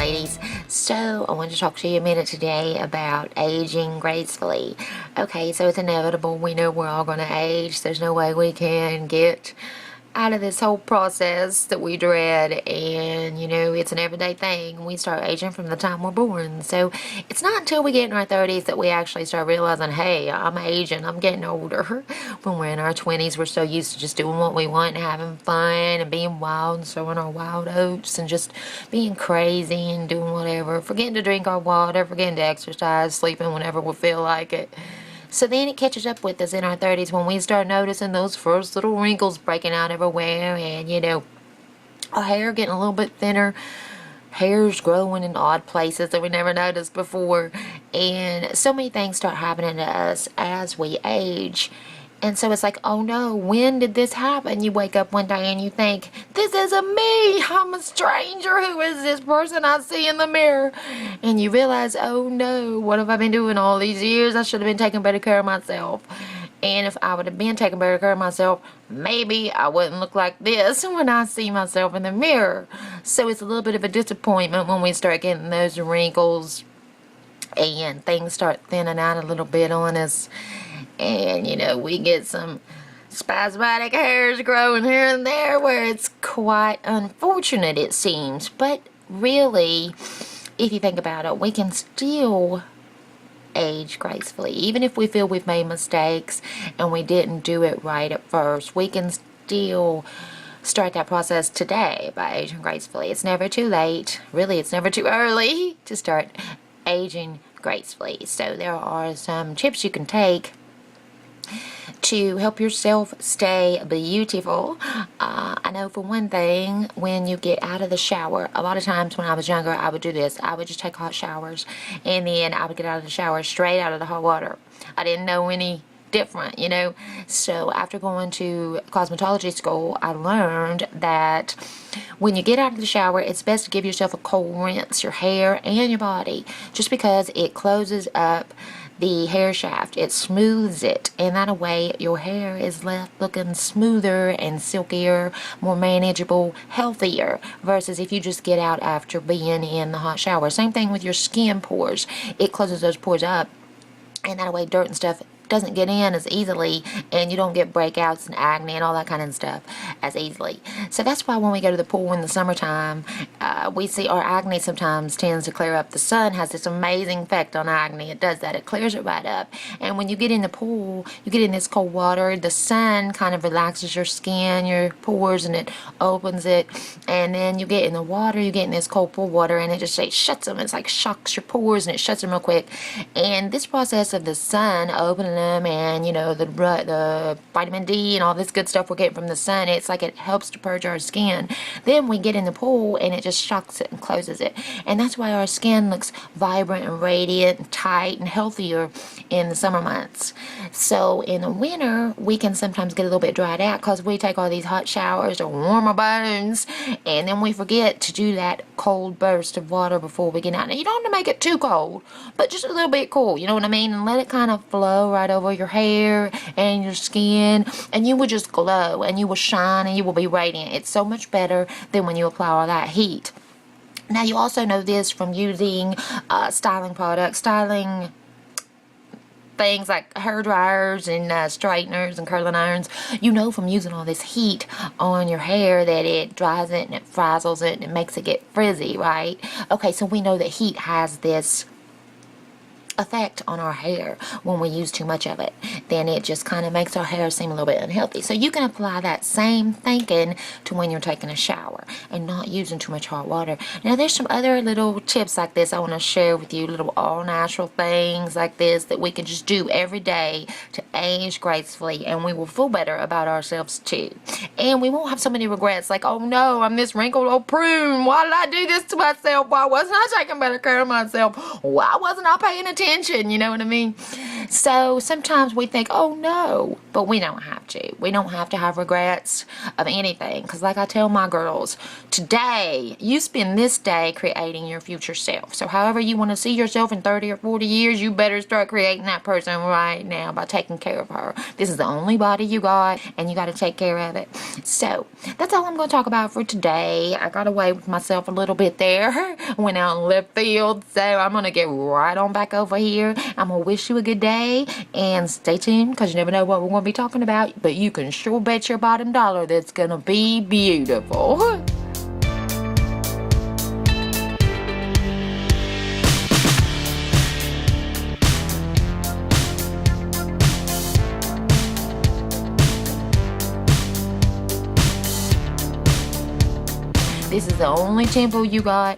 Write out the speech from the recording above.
ladies. So I wanted to talk to you a minute today about aging gracefully. Okay, so it's inevitable. We know we're all going to age. There's no way we can get out of this whole process that we dread, and it's an everyday thing. We start aging from the time we're born. So it's not until we get in our 30s that we actually start realizing, hey, I'm aging, I'm getting older. When we're in our 20s, we're so used to just doing what we want and having fun and being wild and sowing our wild oats and just being crazy and doing whatever, forgetting to drink our water, forgetting to exercise, sleeping whenever we feel like it. So then it catches up with us in our 30s when we start noticing those first little wrinkles breaking out everywhere, and our hair getting a little bit thinner, hair's growing in odd places that we never noticed before, and so many things start happening to us as we age. And so it's like, oh no, when did this happen? You wake up one day and you think, this isn't me. I'm a stranger. Who is this person I see in the mirror? And you realize, oh no, what have I been doing all these years? I should have been taking better care of myself. And if I would have been taking better care of myself, maybe I wouldn't look like this when I see myself in the mirror. So it's a little bit of a disappointment when we start getting those wrinkles and things start thinning out a little bit on us. And we get some spasmodic hairs growing here and there where it's quite unfortunate, it seems. But really, if you think about it, we can still age gracefully. Even if we feel we've made mistakes and we didn't do it right at first, we can still start that process today by aging gracefully. It's never too late. Really, it's never too early to start aging gracefully. So there are some tips you can take to help yourself stay beautiful. I know for one thing, when you get out of the shower, a lot of times when I was younger, I would do this. I would just take hot showers, and then I would get out of the shower straight out of the hot water. I didn't know any different, So after going to cosmetology school, I learned that when you get out of the shower, it's best to give yourself a cold rinse, your hair and your body, just because it closes up the hair shaft. It smooths it, and that way your hair is left looking smoother and silkier, more manageable, healthier, versus if you just get out after being in the hot shower. Same thing with your skin pores. It closes those pores up, and that way dirt and stuff doesn't get in as easily, and you don't get breakouts and acne and all that kind of stuff as easily. So that's why when we go to the pool in the summertime, we see our acne sometimes tends to clear up. The sun has this amazing effect on acne. It does that. It clears it right up. And when you get in the pool, you get in this cold water, the sun kind of relaxes your skin, your pores, and it opens it. And then you get in the water, you get in this cold pool water, and it just shuts them. It's like shocks your pores, and it shuts them real quick. And this process of the sun opening them, and the vitamin D and all this good stuff we're getting from the sun, it's like it helps to purge our skin. Then we get in the pool and it just shocks it and closes it, and that's why our skin looks vibrant and radiant and tight and healthier in the summer months. So in the winter, we can sometimes get a little bit dried out because we take all these hot showers to warm our bones, and then we forget to do that cold burst of water before we get out. Now, you don't have to make it too cold, but just a little bit cool, you know what I mean? And let it kind of flow right over your hair and your skin, and you will just glow and you will shine and you will be radiant. It's so much better than when you apply all that heat. Now, you also know this from using styling products, styling things like hair dryers and straighteners and curling irons. You know from using all this heat on your hair that it dries it and it frazzles it and it makes it get frizzy, right? Okay, so we know that heat has this effect on our hair when we use too much of it. Then it just kind of makes our hair seem a little bit unhealthy. So you can apply that same thinking to when you're taking a shower and not using too much hot water. Now, there's some other little tips like this I want to share with you, little all natural things like this that we can just do every day to age gracefully, and we will feel better about ourselves too. And we won't have so many regrets like, oh no, I'm this wrinkled old prune. Why did I do this to myself? Why wasn't I taking better care of myself? Why wasn't I paying attention? You know what I mean? So sometimes we think, oh no, but we don't have to. We don't have to have regrets of anything. Because like I tell my girls, today, you spend this day creating your future self. So however you want to see yourself in 30 or 40 years, you better start creating that person right now by taking care of her. This is the only body you got, and you got to take care of it. So that's all I'm going to talk about for today. I got away with myself a little bit there. Went out in left field. So I'm going to get right on back over here. I'm going to wish you a good day, and stay tuned because you never know what we're going to be talking about, but you can sure bet your bottom dollar that's going to be beautiful. This is the only temple you got.